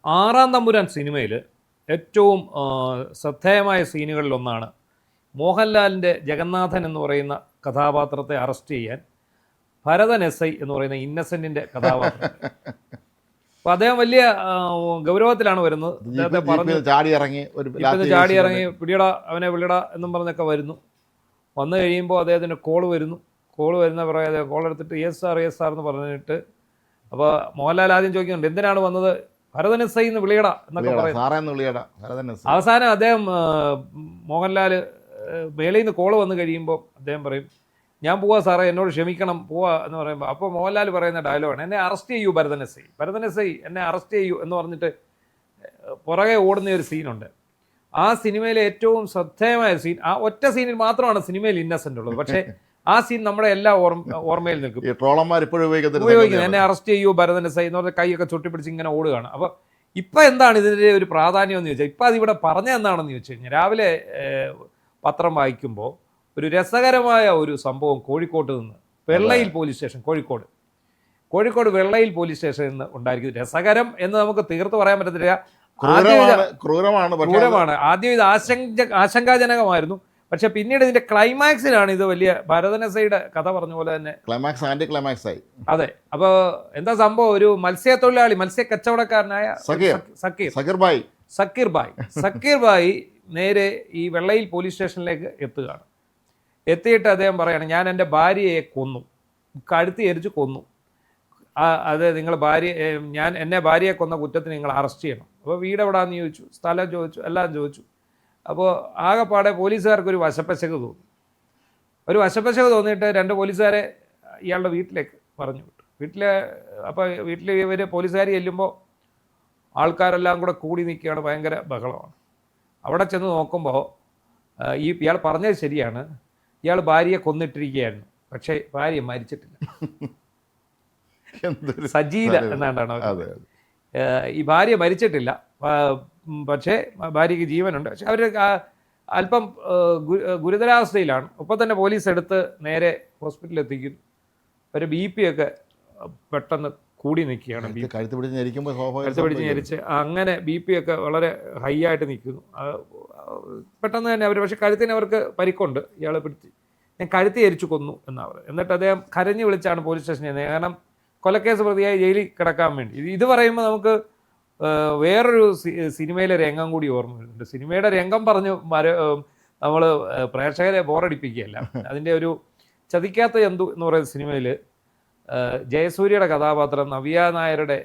ആറാം തമ്പുരാൻ സിനിമയിൽ ഏറ്റവും ശ്രദ്ധേയമായ സീനുകളിലൊന്നാണ് മോഹൻലാലിൻ്റെ ജഗന്നാഥൻ എന്ന് പറയുന്ന കഥാപാത്രത്തെ അറസ്റ്റ് ചെയ്യാൻ ഭരതൻ എസ്.ഐ എന്ന് പറയുന്ന ഇന്നസെൻറ്റിൻ്റെ കഥാപാത്രം. അപ്പോൾ അദ്ദേഹം വലിയ ഗൗരവത്തിലാണ് വരുന്നത്. അദ്ദേഹത്തെ പറഞ്ഞു ചാടി ഇറങ്ങി പിടിയടാ അവനെ വിളിയടാ എന്നും പറഞ്ഞൊക്കെ വരുന്നു. വന്നു കഴിയുമ്പോൾ അദ്ദേഹത്തിന് കോൾ വരുന്ന പറയാതെ കോൾ എടുത്തിട്ട് യെസ് സാർ എന്ന് പറഞ്ഞിട്ട്, അപ്പോൾ മോഹൻലാൽ ആദ്യം ചോദിക്കുന്നുണ്ട് എന്തിനാണ് വന്നത്, ഭരതൻ എസ്.ഐ എന്ന് വിളിയടാ എന്നൊക്കെ പറയുന്നു. അവസാനം അദ്ദേഹം മോഹൻലാൽ മേളയിൽ നിന്ന് കോള് വന്നു കഴിയുമ്പോൾ അദ്ദേഹം പറയും ഞാൻ പോവാ സാറേ, എന്നോട് ക്ഷമിക്കണം, പോവാ എന്ന് പറയുമ്പോൾ അപ്പോൾ മോഹൻലാൽ പറയുന്ന ഡയലോഗാണ് എന്നെ അറസ്റ്റ് ചെയ്യൂ ഭരതൻ എസ് ഐ എന്നെ അറസ്റ്റ് ചെയ്യൂ എന്ന് പറഞ്ഞിട്ട് പുറകെ ഓടുന്ന ഒരു സീനുണ്ട്. ആ സിനിമയിലെ ഏറ്റവും ശ്രദ്ധേയമായ സീൻ, ആ ഒറ്റ സീനിൽ മാത്രമാണ് സിനിമയിൽ ഇന്നസെൻ്റ് ഉള്ളത്. പക്ഷേ ആ സീൻ നമ്മുടെ എല്ലാ ഓർമ്മയിൽ നിൽക്കും. ഉപയോഗിക്കുന്നത് എന്നെ അറസ്റ്റ് ചെയ്യൂ ഭരതൻ എസ് ഐ എന്ന് പറഞ്ഞാൽ കൈയൊക്കെ ചുട്ടിപ്പിടിച്ച് ഇങ്ങനെ ഓടുകയാണ്. അപ്പോൾ ഇപ്പം എന്താണ് ഇതിൻ്റെ ഒരു പ്രാധാന്യം എന്ന് ചോദിച്ചാൽ, ഇപ്പം അതിവിടെ പറഞ്ഞ എന്താണെന്ന് ചോദിച്ചു കഴിഞ്ഞാൽ, രാവിലെ പത്രം വായിക്കുമ്പോൾ ഒരു രസകരമായ ഒരു സംഭവം കോഴിക്കോട്ട് നിന്ന് വെള്ളയിൽ പോലീസ് സ്റ്റേഷൻ, കോഴിക്കോട് വെള്ളയിൽ പോലീസ് സ്റ്റേഷനിൽ നിന്ന് ഉണ്ടായിരിക്കും. രസകരം എന്ന് നമുക്ക് തീർത്ത് പറയാൻ പറ്റത്തില്ല, ക്രൂരമാണ്. ആദ്യം ഇത് ആശങ്കാജനകമായിരുന്നു. പക്ഷെ പിന്നീട് ഇതിന്റെ ക്ലൈമാക്സിലാണ് ഇത് വലിയ ഭരതൻ എസ് ഐയുടെ കഥ പറഞ്ഞ പോലെ തന്നെ ക്ലൈമാക്സ് ആയി. അതെ. അപ്പോൾ എന്താ സംഭവം, ഒരു മത്സ്യ കച്ചവടക്കാരനായ സക്കീർ ബായി നേരെ ഈ വെള്ളയിൽ പോലീസ് സ്റ്റേഷനിലേക്ക് എത്തിയിട്ട് അദ്ദേഹം പറയാണ് ഞാൻ എൻ്റെ ഭാര്യയെ കൊന്നു, കഴുത്തി എരിച്ച് കൊന്നു, അത് നിങ്ങൾ എന്നെ ഭാര്യയെ കൊന്ന കുറ്റത്തിന് നിങ്ങൾ അറസ്റ്റ് ചെയ്യണം. അപ്പോൾ വീട് എവിടെയാണെന്ന് ചോദിച്ചു, സ്ഥലം ചോദിച്ചു, എല്ലാം ചോദിച്ചു. അപ്പോൾ ആകെപ്പാടെ പോലീസുകാർക്കൊരു വശപ്പശക് തോന്നിയിട്ട് രണ്ട് പോലീസുകാരെ ഇയാളുടെ വീട്ടിലേക്ക് പറഞ്ഞു വിട്ടു. വീട്ടിൽ ഇവർ പോലീസുകാർ ചെല്ലുമ്പോൾ ആൾക്കാരെല്ലാം കൂടി നിൽക്കുകയാണ്, ഭയങ്കര ബഹളമാണ്. അവിടെ ചെന്ന് നോക്കുമ്പോൾ ഇയാൾ പറഞ്ഞത് ശരിയാണ്, ഇയാൾ ഭാര്യയെ കൊന്നിട്ടിരിക്കുകയായിരുന്നു. പക്ഷേ ഭാര്യ മരിച്ചിട്ടില്ല. സജീല എന്നാണ്ടാണ് ഈ ഭാര്യ മരിച്ചിട്ടില്ല, പക്ഷേ ഭാര്യയ്ക്ക് ജീവനുണ്ട്. പക്ഷെ അവർ അല്പം ഗുരുതരാവസ്ഥയിലാണ്. ഒപ്പം തന്നെ പോലീസ് എടുത്ത് നേരെ ഹോസ്പിറ്റലിൽ എത്തിക്കുന്നു. ഒരു BP ഒക്കെ പെട്ടെന്ന് കൂടി നിൽക്കുകയാണ്. കഴുത്ത് പിടിച്ച് ഞെരിച്ച് അങ്ങനെ BP ഒക്കെ വളരെ ഹൈ ആയിട്ട് നിൽക്കുന്നു. പെട്ടെന്ന് തന്നെ പക്ഷെ കഴുത്തിന് അവർക്ക് പരിക്കുണ്ട്. ഇയാളെ പിടിച്ച് ഞാൻ കഴുത്തി എരിച്ചു കൊന്നു എന്നാണ് പറയുന്നത്. എന്നിട്ട് അദ്ദേഹം കരഞ്ഞു വിളിച്ചാണ് പോലീസ് സ്റ്റേഷനിൽ നിന്ന്, കാരണം കൊലക്കേസ് പ്രതിയായി ജയിലിൽ കിടക്കാൻ വേണ്ടി. ഇത് പറയുമ്പോൾ നമുക്ക് വേറൊരു സിനിമയിലെ രംഗം കൂടി ഓർമ്മ വരുന്നുണ്ട്. സിനിമയുടെ രംഗം പറഞ്ഞു നമ്മൾ പ്രേക്ഷകരെ ബോറടിപ്പിക്കുകയല്ല. അതിൻ്റെ ഒരു ചതിക്കാത്ത ജന്തു എന്ന് പറയുന്ന സിനിമയിൽ ജയസൂര്യയുടെ കഥാപാത്രം നവ്യ നായരുടെ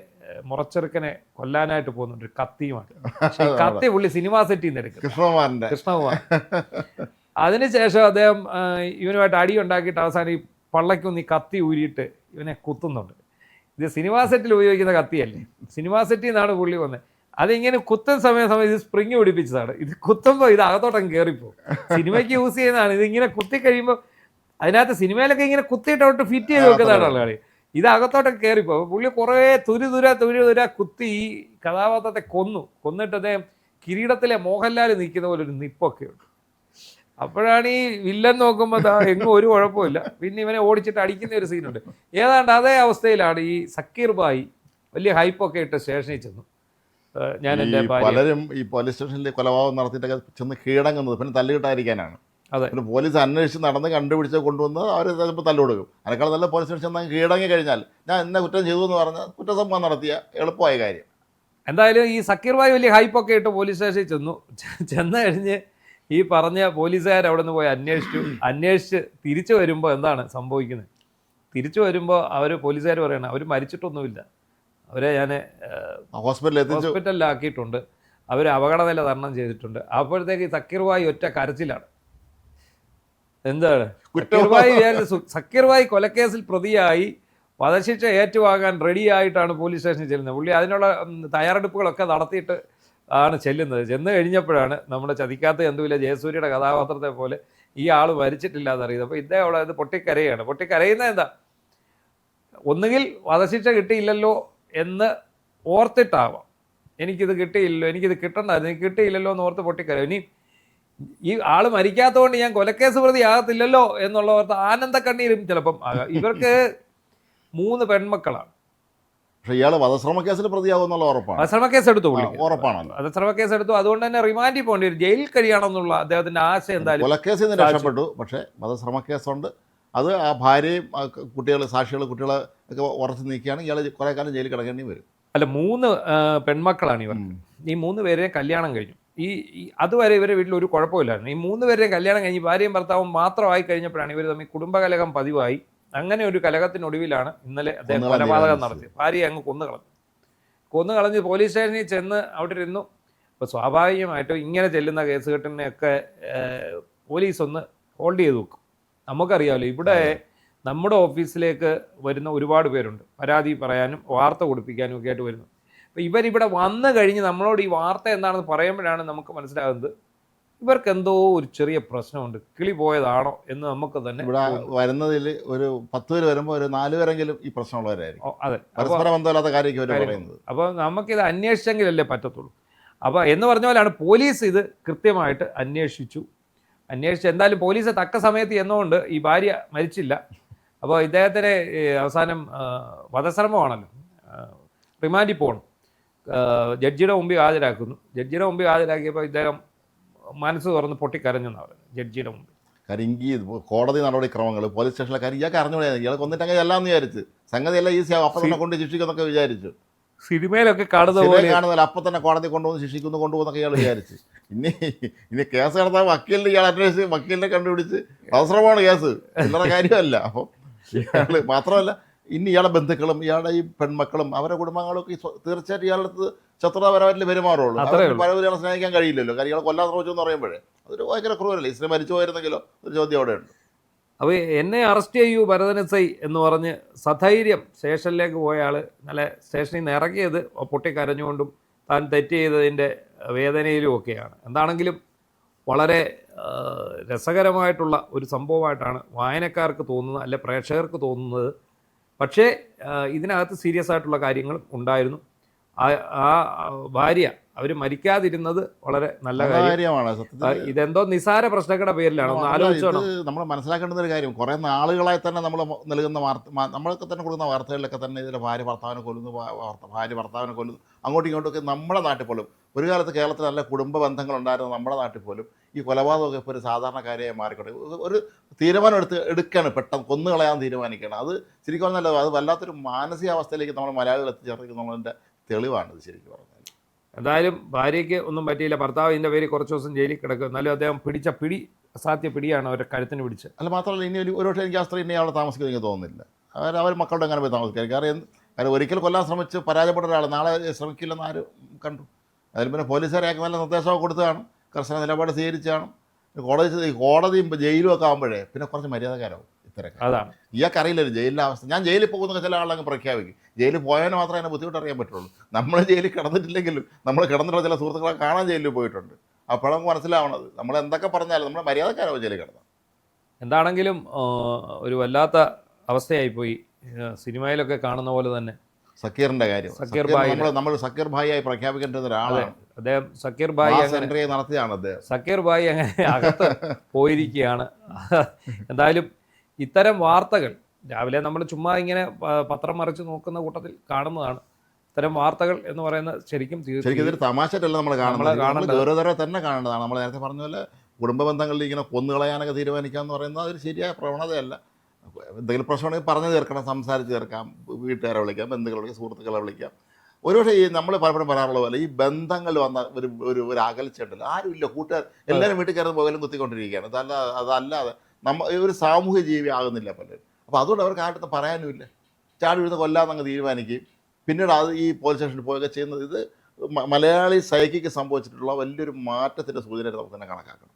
മുറച്ചെറുക്കനെ കൊല്ലാനായിട്ട് പോകുന്നുണ്ട് കത്തിയുമായിട്ട്. കത്തി പുള്ളി സിനിമാ സെറ്റിൽ നിന്ന് എടുക്കും, കൃഷ്ണകുമാർ. അതിനുശേഷം അദ്ദേഹം ഇവനുമായിട്ട് അടി ഉണ്ടാക്കിയിട്ട് അവസാനം ഈ പള്ളയ്ക്കൊന്ന് ഈ കത്തി ഊരിയിട്ട് ഇവനെ കുത്തുന്നുണ്ട്. ഇത് സിനിമാ സെറ്റിൽ ഉപയോഗിക്കുന്ന കത്തിയല്ലേ, സിനിമാ സെറ്റിൽ നിന്നാണ് പുള്ളി വന്നത്. അതിങ്ങനെ കുത്തുന്ന സമയം ഇത് സ്പ്രിങ് പിടിപ്പിച്ചതാണ്. ഇത് കുത്തുമ്പോൾ ഇത് അകത്തോട്ടം കയറിപ്പോകും. സിനിമയ്ക്ക് യൂസ് ചെയ്യുന്നതാണ്. ഇതിങ്ങനെ കുത്തി കഴിയുമ്പോൾ അതിനകത്ത് സിനിമയിലൊക്കെ ഇങ്ങനെ കുത്തിയിട്ടോട്ട് ഫിറ്റ് ചെയ്ത് വെക്കുന്നതാണ് ആളുകൾ. ഇത് അകത്തോട്ടൊക്കെ കയറിപ്പോകും. പുള്ളി കുറേ തുരുതുര കുത്തി ഈ കഥാപാത്രത്തെ കൊന്നിട്ട് അദ്ദേഹം കിരീടത്തിലെ മോഹൻലാൽ നിൽക്കുന്ന പോലെ ഒരു നിപ്പൊക്കെ ഉണ്ട്. അപ്പോഴാണ് ഈ വില്ലൻ നോക്കുമ്പോൾ എങ്ങും ഒരു കുഴപ്പമില്ല. പിന്നെ ഇവനെ ഓടിച്ചിട്ട് അടിക്കുന്ന ഒരു സീനുണ്ട്. ഏതാണ്ട് അതേ അവസ്ഥയിലാണ് ഈ സക്കീർ ബായി വലിയ ഹൈപ്പൊക്കെ ഇട്ട് സ്റ്റേഷനിൽ ചെന്നു. ഞാൻ എൻ്റെ പലരും ഈ പോലീസ് സ്റ്റേഷനിൽ കൊലപാതകം നടത്തിയിട്ടൊക്കെ ചെന്ന് കീഴടങ്ങുന്നത് പിന്നെ തല്ലുകിട്ടായിരിക്കാനാണ്. അതെ. പിന്നെ പോലീസ് അന്വേഷിച്ച് നടന്ന് കണ്ടുപിടിച്ച് കൊണ്ടുവന്ന് അവർ ചിലപ്പോൾ തല്ലു കൊടുക്കും. അതിനേക്കാൾ നല്ല പോലീസ് സ്റ്റേഷൻ ചെന്നാൽ കീഴടങ്ങി കഴിഞ്ഞാൽ ഞാൻ ഇന്ന കുറ്റം ചെയ്തു എന്ന് പറഞ്ഞാൽ കുറ്റസമ്മതം നടത്തിയ എളുപ്പമായ കാര്യം. എന്തായാലും ഈ സക്കീർ ബായി വലിയ ഹൈപ്പൊക്കെ ഇട്ട് പോലീസ് സ്റ്റേഷനിൽ ചെന്ന് കഴിഞ്ഞ് ഈ പറഞ്ഞ പോലീസുകാർ അവിടെ നിന്ന് പോയി അന്വേഷിച്ച് തിരിച്ചു വരുമ്പോൾ എന്താണ് സംഭവിക്കുന്നത്? തിരിച്ചു വരുമ്പോൾ പോലീസുകാർ പറയണം അവർ മരിച്ചിട്ടൊന്നുമില്ല, അവരെ ഞാൻ ഹോസ്പിറ്റലിലാക്കിയിട്ടുണ്ട്, അവർ അപകടനില തരണം ചെയ്തിട്ടുണ്ട്. അപ്പോഴത്തേക്ക് സക്കീർ ബായി ഒറ്റ കരച്ചിലാണ്. എന്താണ് സക്കീർ ബായി കൊലക്കേസിൽ പ്രതിയായി വധശിക്ഷ ഏറ്റുവാങ്ങാൻ റെഡിയായിട്ടാണ് പോലീസ് സ്റ്റേഷനിൽ ചെല്ലുന്നത്. പുള്ളി അതിനുള്ള തയ്യാറെടുപ്പുകളൊക്കെ നടത്തിയിട്ട് ആണ് ചെല്ലുന്നത്. ചെന്ന് കഴിഞ്ഞപ്പോഴാണ് നമ്മുടെ ചതിക്കാത്ത എന്തുമില്ല ജയസൂര്യയുടെ കഥാപാത്രത്തെ പോലെ ഈ ആൾ മരിച്ചിട്ടില്ല എന്നറിയുന്നത്. അപ്പോൾ ഇദ്ദേഹം അവിടെ ഇത് പൊട്ടിക്കരയുന്നത് എന്താ, ഒന്നുകിൽ വധശിക്ഷ കിട്ടിയില്ലല്ലോ എന്ന് ഓർത്തിട്ടാവാം, എനിക്കിത് കിട്ടിയില്ലല്ലോ, എനിക്കിത് കിട്ടണ്ടായിരുന്നു, എനിക്ക് കിട്ടിയില്ലല്ലോ എന്ന് ഓർത്ത് പൊട്ടിക്കരയും. ഇനി ഈ ആൾ മരിക്കാത്തതുകൊണ്ട് ഞാൻ കൊലക്കേസ് പ്രതി ആകത്തില്ലല്ലോ എന്നുള്ള ഓർത്ത് ആനന്ദ കണ്ണീരും ചിലപ്പം ആകാം. ഇവർക്ക് 3 പെൺമക്കളാണ്. പക്ഷേ ഇയാൾ വധശ്രമ കേസിൽ പ്രതിയാകുമെന്നുള്ള ഉറപ്പാണ്. വധശ്രമ കേസ് എടുത്തു പുള്ളി, ഉറപ്പാണല്ലോ. വധശ്രമ കേസ് എടുത്തു. അതുകൊണ്ട് തന്നെ റിമാൻഡിൽ പോകേണ്ടി വരും, ജയിലിൽ കഴിയണമെന്നുള്ള അദ്ദേഹത്തിന്റെ ആശ എന്തായാലും. കൊലക്കേസിൽ നിന്ന് രക്ഷപ്പെട്ടു, പക്ഷേ വധശ്രമ കേസുണ്ട്. അത് ആ ഭാര്യയും കുട്ടികൾ, സാക്ഷികൾ, കുട്ടികളെ ഒക്കെ ഉറച്ചു നീക്കിയാണ് ഇയാൾ കുറേ കാലം ജയിലിൽ കിടക്കേണ്ടി വരും. അല്ല, 3 പെൺമക്കളാണ് ഇവർ. ഈ 3 പേരെ കല്യാണം കഴിഞ്ഞു. അതുവരെ ഇവരുടെ വീട്ടിൽ ഒരു കുഴപ്പമില്ലായിരുന്നു. ഈ 3 പേരെ കല്യാണം കഴിഞ്ഞ് ഭാര്യയും ഭർത്താവും മാത്രമായി കഴിഞ്ഞപ്പോഴാണ് ഇവർ തമ്മിൽ കുടുംബകലഹം പതിവായി. അങ്ങനെ ഒരു കലഹത്തിനൊടുവിലാണ് ഇന്നലെ അദ്ദേഹം കൊലപാതകം നടത്തിയത്. ഭാര്യയെ അങ്ങ് കൊന്നുകളഞ്ഞ് പോലീസ് സ്റ്റേഷനിൽ ചെന്ന് അവിടെ ഇരുന്നു. അപ്പോൾ സ്വാഭാവികമായിട്ടും ഇങ്ങനെ ചെല്ലുന്ന കേസുകെട്ടിനെയൊക്കെ പോലീസ് ഒന്ന് ഹോൾഡ് ചെയ്ത് വെക്കും. നമുക്കറിയാമല്ലോ, ഇവിടെ നമ്മുടെ ഓഫീസിലേക്ക് വരുന്ന ഒരുപാട് പേരുണ്ട്, പരാതി പറയാനും വാർത്ത കൊടുപ്പിക്കാനും ഒക്കെ ആയിട്ട് വരുന്നു. അപ്പോൾ ഇവരിവിടെ വന്നു കഴിഞ്ഞ് നമ്മളോട് ഈ വാർത്ത എന്താണെന്ന് പറയുമ്പോഴാണ് നമുക്ക് മനസ്സിലാകുന്നത് ഇവർക്ക് എന്തോ ഒരു ചെറിയ പ്രശ്നമുണ്ട്, കിളി പോയതാണോ എന്ന് നമുക്ക് തന്നെ. ഇവിടെ വരുന്നതിൽ ഒരു 10 പേര് വരുമ്പോൾ ഒരു 4 പേരെങ്കിലും ഈ പ്രശ്നമുള്ളവരായിരിക്കും. അതെ, പരസ്പര ബന്ധമില്ലാത്ത കാര്യമൊക്കെ അവർ പറയുന്നത്. അപ്പോൾ നമുക്കിത് അന്വേഷിച്ചെങ്കിലല്ലേ പറ്റത്തുള്ളൂ. അപ്പോൾ എന്ന് പറഞ്ഞ പോലെയാണ് പോലീസ് ഇത് കൃത്യമായിട്ട് അന്വേഷിച്ച് എന്തായാലും പോലീസ് തക്ക സമയത്ത് എന്നുകൊണ്ട് ഈ ഭാര്യ മരിച്ചില്ല. അപ്പോൾ ഇദ്ദേഹത്തിന് അവസാനം വധശ്രമമാണല്ലോ, റിമാൻഡിൽ പോകണം. ജഡ്ജിയുടെ മുമ്പിൽ ഹാജരാക്കുന്നു. ജഡ്ജിയുടെ മുമ്പിൽ ഹാജരാക്കിയപ്പോൾ ഇദ്ദേഹം മനസ്സ് തുറന്ന് പൊട്ടിക്കരഞ്ഞെന്നാണ് പറയുന്നത് ജഡ്ജിയുടെ മുമ്പിൽ. കരിങ്കി കോടതി നടപടിക്രമങ്ങൾ, പോലീസ് സ്റ്റേഷനിലെ കാര്യം ഇയാൾക്ക് അറിഞ്ഞുകൂടാ. ഇയാൾ കൊന്നിട്ടങ്ങനെ എല്ലാമെന്ന് വിചാരിച്ച് സംഗതി എല്ലാം ഈസിയാവും, അപ്പം തന്നെ കൊണ്ട് ശിക്ഷിക്കുന്നൊക്കെ വിചാരിച്ചു. സിനിമയിലൊക്കെ കാണുന്നില്ല, അപ്പം തന്നെ കോടതി കൊണ്ടുവന്ന് ശിക്ഷിക്കുന്നു, കൊണ്ടുപോകുന്നൊക്കെ ഇയാൾ വിചാരിച്ച്. ഇനി കേസ് നടത്താൻ വക്കീലിന് ഇയാൾ അന്വേഷിച്ച് വക്കീലിനെ കണ്ടുപിടിച്ച് അവസരമാണ് കേസ്, ചില്ലറ കാര്യമല്ല. അപ്പം ഇയാൾ മാത്രമല്ല, ഇനി ഇയാളുടെ ബന്ധുക്കളും ഇയാളുടെ ഈ പെൺമക്കളും അവരുടെ കുടുംബങ്ങളൊക്കെ തീർച്ചയായിട്ടും ഇയാളുടെ ശത്രുതാപരമായിട്ട് പെരുമാറുള്ളൂ. പരവധി ഇയാളെ സ്നേഹിക്കാൻ കഴിയില്ലല്ലോ, കാരണം ഇയാളെ കൊല്ലാൻ ശ്രമിച്ചു എന്ന് പറയുമ്പോഴേ അതൊരു ഭയങ്കര ക്രൂരല്ലേ. ഇസ്ലം മരിച്ചു പോയിരുന്നെങ്കിലോ ഒരു ചോദ്യം അവിടെ ഉണ്ട്. അപ്പോൾ എന്നെ അറസ്റ്റ് ചെയ്യൂ ഭരതൻ എസ് ഐ എന്ന് പറഞ്ഞ് സധൈര്യം സ്റ്റേഷനിലേക്ക് പോയ ആൾ നല്ല സ്റ്റേഷനിൽ നിന്ന് ഇറങ്ങിയത് പൊട്ടിക്കരഞ്ഞുകൊണ്ടും താൻ തെറ്റ് ചെയ്തതിൻ്റെ വേദനയിലും ഒക്കെയാണ്. എന്താണെങ്കിലും വളരെ രസകരമായിട്ടുള്ള ഒരു സംഭവമായിട്ടാണ് വായനക്കാർക്ക് തോന്നുന്നത്, അല്ലെ പ്രേക്ഷകർക്ക് തോന്നുന്നത്. പക്ഷേ ഇതിനകത്ത് സീരിയസ് ആയിട്ടുള്ള കാര്യങ്ങളും ഉണ്ടായിരുന്നു. ആ ഭാര്യ അവർ മരിക്കാതിരുന്നത് വളരെ നല്ല കാര്യമാണ്. ഇതെന്തോ നിസാര പ്രശ്നങ്ങളുടെ പേരിലാണ്, ഒന്ന് ആലോചിച്ചോണം. നമ്മൾ മനസ്സിലാക്കേണ്ടുന്ന ഒരു കാര്യം, കുറേ നാളുകളായി തന്നെ നമ്മൾ നൽകുന്ന നമ്മളൊക്കെ തന്നെ കൊടുക്കുന്ന വാർത്തകളിലൊക്കെ തന്നെ ഇതിലെ ഭാര്യ ഭർത്താവിനെ കൊല്ലുന്നു, അങ്ങോട്ടും ഇങ്ങോട്ടൊക്കെ. നമ്മുടെ നാട്ടിൽ പോലും ഒരു കാലത്ത് കേരളത്തിൽ നല്ല കുടുംബ ബന്ധങ്ങളുണ്ടായിരുന്ന നമ്മുടെ നാട്ടിൽ പോലും ഈ കൊലപാതകമൊക്കെ ഇപ്പോൾ ഒരു സാധാരണ കാര്യമായി മാറിക്കൊണ്ടേ. ഒരു തീരുമാനം എടുക്കുകയാണ്, പെട്ടെന്ന് കൊന്നുകളയാൻ തീരുമാനിക്കുകയാണ്. അത് ശരിക്കും പറഞ്ഞാൽ അത് വല്ലാത്തൊരു മാനസികാവസ്ഥയിലേക്ക് നമ്മൾ മലയാളികൾ എത്തിച്ചേർക്കുന്നതിൻ്റെ തെളിവാണ് ഇത് ശരിക്കും പറഞ്ഞാൽ. എന്തായാലും ഭാര്യയ്ക്ക് ഒന്നും പറ്റിയില്ല. ഭർത്താവ് ഇതിൻ്റെ പേര് കുറച്ച് ദിവസം ജയിലിൽ കിടക്കും. എന്നാലും അദ്ദേഹം പിടിച്ച പിടി അസാധ്യ പിടിയാണ് അവരുടെ കഴുത്തിന് പിടിച്ച്. അല്ല, മാത്രമല്ല ഇനി ഒരു പക്ഷേ എനിക്ക് ആ സ്ത്രീ ഇനി അവിടെ താമസിക്കുന്നത് എനിക്ക് തോന്നുന്നില്ല. അവർ മക്കളുടെ അങ്ങനെ പോയി താമസിക്കാൻ. കാരണം ഒരിക്കൽ കൊല്ലാൻ ശ്രമിച്ച് പരാജയപ്പെട്ട ഒരാൾ നാളെ ശ്രമിക്കില്ലെന്ന് ആര് കണ്ടു? അതിൽ പിന്നെ പോലീസുകാരെയൊക്കെ നല്ല നിർദ്ദേശമൊക്കെ കൊടുത്തതാണ്, കർശന നിലപാട് സ്വീകരിച്ചാണ്. കോടതിയും ജയിലും ഒക്കെ ആകുമ്പോഴേ പിന്നെ കുറച്ച് മര്യാദക്കാരാവും ഇത്തരക്കാർ. അതാണ് ഇയാൾക്ക് അറിയില്ലല്ലോ ജയിലിലെ അവസ്ഥ. ഞാൻ ജയിലിൽ പോകുന്ന ചില ആളങ്ങ് പ്രഖ്യാപിക്കും. ജയിലിൽ പോയതിന് മാത്രമേ അതിനെ ബുദ്ധിമുട്ട് അറിയാൻ പറ്റുള്ളൂ. നമ്മൾ ജയിലിൽ കിടന്നിട്ടില്ലെങ്കിലും നമ്മൾ കിടന്നിട്ടുള്ള ചില സുഹൃത്തുക്കളെ കാണാൻ ജയിലിൽ പോയിട്ടുണ്ട്. അപ്പോൾ നമുക്ക് മനസ്സിലാവണത് നമ്മൾ എന്തൊക്കെ പറഞ്ഞാലും നമ്മൾ മര്യാദക്കാരാവും ജയിലിൽ കിടന്നത്. എന്താണെങ്കിലും ഒരു വല്ലാത്ത അവസ്ഥയായിപ്പോയി. സിനിമയിലൊക്കെ കാണുന്ന പോലെ തന്നെ സക്കീറിന്റെ കാര്യം, സക്കീർ ഭായ് നമ്മൾ സക്കീർ ഭായിയായി പ്രഖ്യാപിക്കേണ്ട ഒരാളാണ് അദ്ദേഹം. സക്കീർ ഭായ് നടത്തിയാണ് അദ്ദേഹം. സക്കീർ ഭായ് അങ്ങനെ അകത്ത് പോയിരിക്കുകയാണ്. എന്തായാലും ഇത്തരം വാർത്തകൾ രാവിലെ നമ്മൾ ചുമ്മാ ഇങ്ങനെ പത്രം മറിച്ച് നോക്കുന്ന കൂട്ടത്തിൽ കാണുന്നതാണ്. ഇത്തരം വാർത്തകൾ എന്ന് പറയുന്നത് ശരിക്കും ഇതൊരു തമാശയല്ല നമ്മൾ കാണുന്നത്, ഗൗരവതരം തന്നെ കാണേണ്ടതാണ്. നമ്മൾ നേരത്തെ പറഞ്ഞ പോലെ കുടുംബ ബന്ധങ്ങളിൽ ഇങ്ങനെ കൊന്നുകളയാനൊക്കെ തീരുമാനിക്കുക എന്ന് പറയുന്നത് അതൊരു ശരിയായ പ്രവണതയല്ല. എന്തെങ്കിലും പ്രശ്നമുണ്ടെങ്കിൽ പറഞ്ഞു തീർക്കണം, സംസാരിച്ച് തീർക്കാം, വീട്ടുകാരെ വിളിക്കാം, ബന്ധുക്കളെ വിളിക്കാം, സുഹൃത്തുക്കളെ വിളിക്കാം. ഒരുപക്ഷെ ഈ നമ്മൾ പലപ്പോഴും പറയാറുള്ള പോലെ ഈ ബന്ധങ്ങൾ വന്ന ഒരു അകൽച്ചയുണ്ടല്ലോ, ആരുമില്ല, കൂട്ടുകാർ എല്ലാവരും വീട്ടിൽ കയറുന്ന പോലും കുത്തിക്കൊണ്ടിരിക്കുകയാണ്. അതല്ലാതെ ഒരു സാമൂഹ്യ ജീവി ആകുന്നില്ല പലരും. അപ്പോൾ അതുകൊണ്ട് അവർക്ക് ആരുടെ പറയാനുമില്ല, ചാടി വീഴുന്ന കൊല്ലാന്നങ്ങ് തീരുമാനിക്കുകയും പിന്നീട് അത് ഈ പോലീസ് സ്റ്റേഷനിൽ പോയൊക്കെ ചെയ്യുന്നത് ഇത് മലയാളി സൈക്കിക്ക് സംഭവിച്ചിട്ടുള്ള വലിയൊരു മാറ്റത്തിൻ്റെ സൂചനയായിട്ട് നമുക്ക് തന്നെ കണക്കാക്കണം.